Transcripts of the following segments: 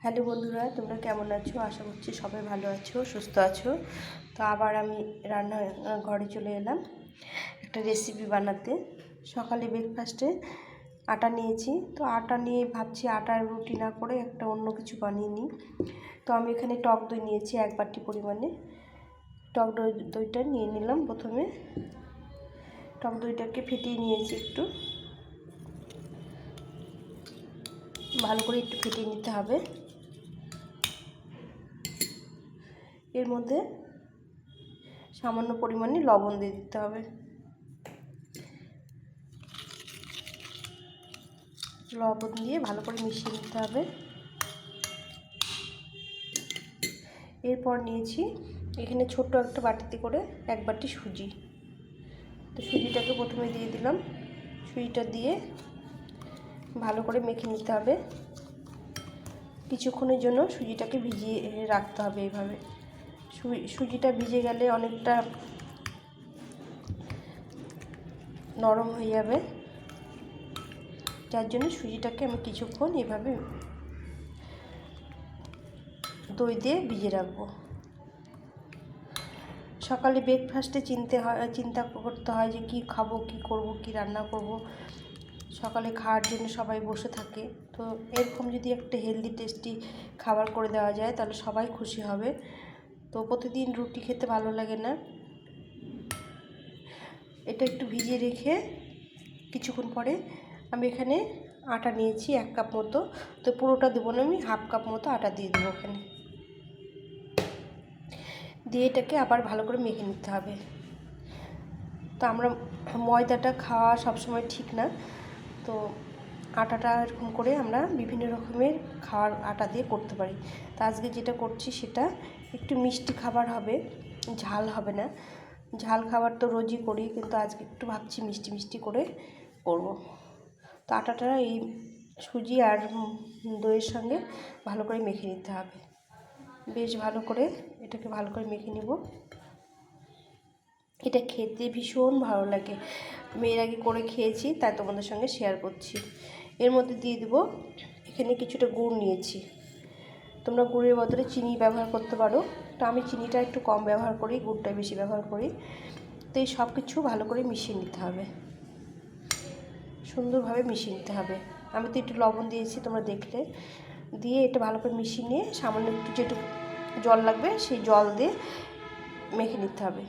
Hello বন্ধুরা, তোমরা কেমন আছো? আশা করছি সবাই ভালো আছো, সুস্থ আছো। তো আবার আমি রান্না ঘরে চলে এলাম একটা রেসিপি বানাতে। সকালে ব্রেকফাস্টে আটা নিয়েছি, তো আটা নিয়ে ভাবছি আটার রুটি না করে একটা অন্য কিছু বানিয়ে নিই। তো আমি এখানে টক দই নিয়েছি 1 বাটি পরিমাণে। টক দইটা নিয়ে নিলাম। প্রথমে টক দইটাকে ফেটিয়ে নিয়েছি, একটু ভালো করে একটু ফেটিয়ে নিতে হবে। এর মধ্যে সামান্য পরিমাণে লবণ দিয়ে দিতে হবে। লবণ দিয়ে ভালো করে মিশিয়ে নিতে হবে। এরপর নিয়েছি এখানে ছোট্ট একটা বাটিতে করে 1 বাটি সুজি। তো সুজিটাকে প্রথমে দিয়ে দিলাম। সুজিটা দিয়ে ভালো করে মেখে নিতে হবে। কিছুক্ষণের জন্য সুজিটাকে ভিজিয়ে রাখতে হবে। এইভাবে সুজিটা ভিজে গেলে অনেকটা নরম হয়ে যাবে, যার জন্য সুজিটাকে আমি কিছুক্ষণ এভাবে দই দিয়ে ভিজিয়ে রাখবো। সকালে ব্রেকফাস্টে চিন্তা করতে হয় যে কি খাবো, কি করব, কি রান্না করব। সকালে খাওয়ার জন্য সবাই বসে থাকে। তো এরকম যদি একটা হেলদি টেস্টি খাবার করে দেওয়া যায় তাহলে সবাই খুশি হবে। তো প্রতিদিন রুটি খেতে ভালো লাগে না। এটা একটু ভিজিয়ে রেখে কিছুক্ষণ পরে আমি এখানে আটা নিয়েছি 1 কাপ মতো। তো পুরোটা দেবো না, আমি 1/2 কাপ মতো আটা দিয়ে দেবো ওখানে। দিয়ে এটাকে আবার ভালো করে মেখে নিতে হবে। তো আমরা ময়দাটা খাওয়া সবসময় ঠিক না, তো আটাটা এরকম করে আমরা বিভিন্ন রকমের খাওয়ার আটা দিয়ে করতে পারি। তো আজকে যেটা করছি সেটা একটু মিষ্টি খাবার হবে, ঝাল হবে না। ঝাল খাবার তো রোজই করি, কিন্তু আজকে একটু ভাবছি মিষ্টি মিষ্টি করে করব। তো আটাটা এই সুজি আর দইয়ের সঙ্গে ভালো করে মেখে নিতে হবে। বেশ ভালো করে এটাকে ভালো করে মেখে নিব। এটা খেতে ভীষণ ভালো লাগে। আমি এর আগে করে খেয়েছি, তাই তোমাদের সঙ্গে শেয়ার করছি। এর মধ্যে দিয়ে দেবো এখানে কিছুটা গুড় নিয়েছি। তোমরা গুড়ের বদলে চিনি ব্যবহার করতে পারো, তো আমি চিনিটা একটু কম ব্যবহার করি, গুড়টা বেশি ব্যবহার করি। তো এই সব কিছু ভালো করে মিশিয়ে নিতে হবে, সুন্দরভাবে মিশিয়ে নিতে হবে। আমি তো একটু লবণ দিয়েছি, তোমরা দেখলে। দিয়ে এটা ভালো করে মিশিয়ে নিয়ে সামান্য একটু যেটুকু জল লাগবে সেই জল দিয়ে মেখে নিতে হবে।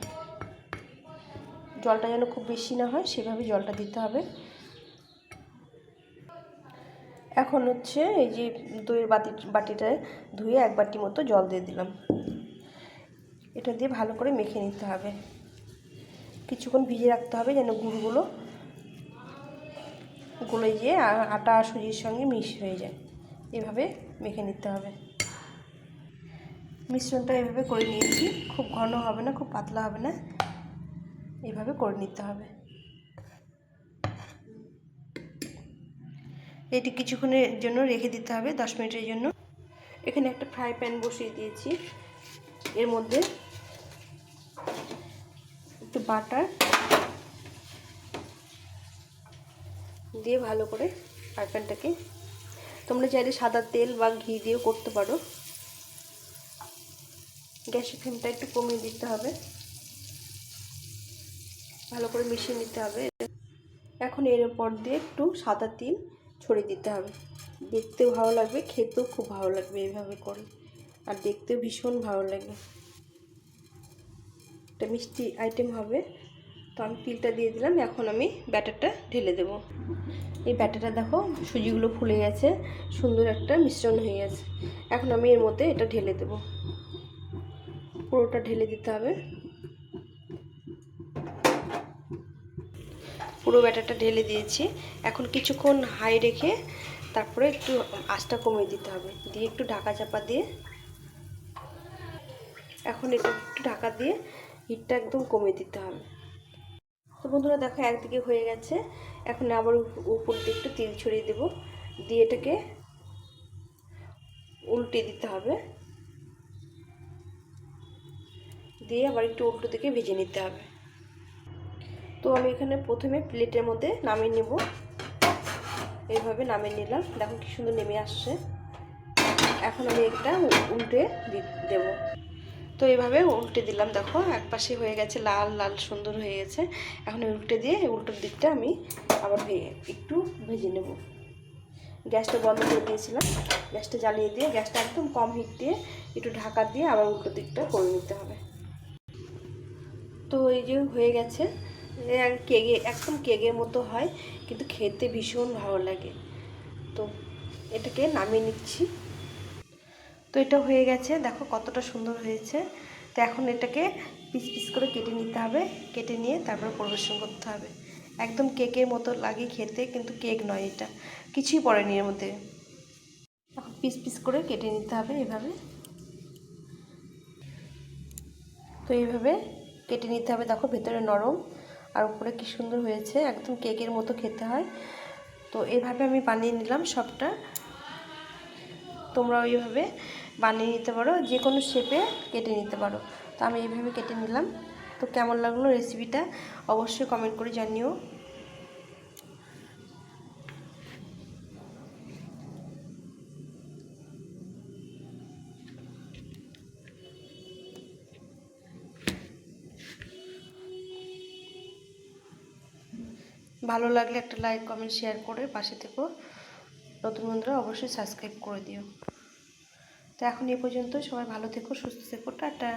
জলটা যেন খুব বেশি না হয় সেভাবে জলটা দিতে হবে। এখন হচ্ছে এই যে দইয়ের বাটিটায় ধুয়ে 1 বাটি মতো জল দিয়ে দিলাম। এটা দিয়ে ভালো করে মেখে নিতে হবে। কিছুক্ষণ ভিজিয়ে রাখতে হবে যেন গুড়গুলো গলে গিয়ে আটা সুজির সঙ্গে মিক্স হয়ে যায়। এভাবে মেখে নিতে হবে। মিশ্রণটা এভাবে করে নিয়েছি। খুব ঘন হবে না, খুব পাতলা হবে না, এভাবে করে নিতে হবে। এটি কিছুক্ষণের জন্য রেখে দিতে হবে, 10 মিনিটের জন্য। এখানে একটা ফ্রাই প্যান বসিয়ে দিয়েছি। এর মধ্যে একটু বাটার দিয়ে ভালো করে ফ্রাই প্যানটাকে, তোমরা চাইলে সাদা তেল বা ঘি দিয়েও করতে পারো। গ্যাসের ফ্লেমটা একটু কমিয়ে দিতে হবে, ভালো করে মিশিয়ে নিতে হবে। এখন এর উপর দিয়ে একটু সাদা তিল ছড়িয়ে দিতে হবে। দেখতেও ভালো লাগবে, খেতেও খুব ভালো লাগবে এইভাবে করে, আর দেখতেও ভীষণ ভালো লাগে। একটা মিষ্টি আইটেম হবে। তো আমি তিলটা দিয়ে দিলাম। এখন আমি ব্যাটারটা ঢেলে দেব। এই ব্যাটারটা দেখো সুজিগুলো ফুলে গেছে, সুন্দর একটা মিশ্রণ হয়ে গেছে। এখন আমি এর মধ্যে এটা ঢেলে দেব। পুরোটা ঢেলে দিতে হবে। পুরো ব্যাটারটা ঢেলে দিয়েছি। এখন কিছুক্ষণ হাই রেখে তারপরে একটু আঁচটা কমিয়ে দিতে হবে, দিয়ে একটু ঢাকা চাপা দিয়ে, এখন এটা একটু ঢাকা দিয়ে হিটটা একদম কমিয়ে দিতে হবে। তো বন্ধুরা দেখো একদিকে হয়ে গেছে। এখন আবার উপর দিয়ে একটু তেল ছড়িয়ে দেব, দিয়ে এটাকে উল্টে দিতে হবে, দিয়ে আবার একটু উল্টো দিকে ভেজে নিতে হবে। তো আমি এখানে প্রথমে প্লেটের মধ্যে নামিয়ে নেব। এইভাবে নামিয়ে নিলাম, দেখো কি সুন্দর নেমে আসছে। এখন আমি একটা উল্টে দেবো। তো এইভাবে উল্টে দিলাম, দেখো এক পাশে হয়ে গেছে, লাল লাল সুন্দর হয়ে গেছে। এখন উল্টে দিয়ে উল্টোর দিকটা আমি আবার একটু ভেজে নেব। গ্যাসটা বন্ধ করে দিয়েছিলাম, গ্যাসটা জ্বালিয়ে দিয়ে গ্যাসটা একদম কম হিট দিয়ে একটু ঢাকা দিয়ে আবার উল্টো দিকটা করে নিতে হবে। তো এই যে হয়ে গেছে, কেকে একদম কেকের মতো হয়, কিন্তু খেতে ভীষণ ভালো লাগে। তো এটাকে নামিয়ে নিচ্ছি। তো এটা হয়ে গেছে, দেখো কতটা সুন্দর হয়েছে। তো এখন এটাকে পিস পিস করে কেটে নিতে হবে, কেটে নিয়ে তারপর পরিবেশন করতে হবে। একদম কেকের মতো লাগে খেতে, কিন্তু কেক নয়, এটা কিছুই পড়েনি এর মধ্যে। এখন পিস পিস করে কেটে নিতে হবে এভাবে। তো এইভাবে কেটে নিতে হবে, দেখো ভেতরে নরম আর উপরে কি সুন্দর হয়েছে, একদম কেকের মতো খেতে হয়। তো এইভাবে আমি বানিয়ে নিলাম সবটা। তোমরা ওইভাবে বানিয়ে নিতে পারো, যে কোনো শেপে কেটে নিতে পারো। তো আমি এইভাবে কেটে নিলাম। তো কেমন লাগলো রেসিপিটা অবশ্যই কমেন্ট করে জানিও। ভালো লাগলে একটা লাইক কমেন্ট শেয়ার করে পাশে থেকো। নতুন বন্ধুরা অবশ্যই সাবস্ক্রাইব করে দিও। তো এখন এ পর্যন্ত, সবাই ভালো থেকো, সুস্থ থেকো, টাটা।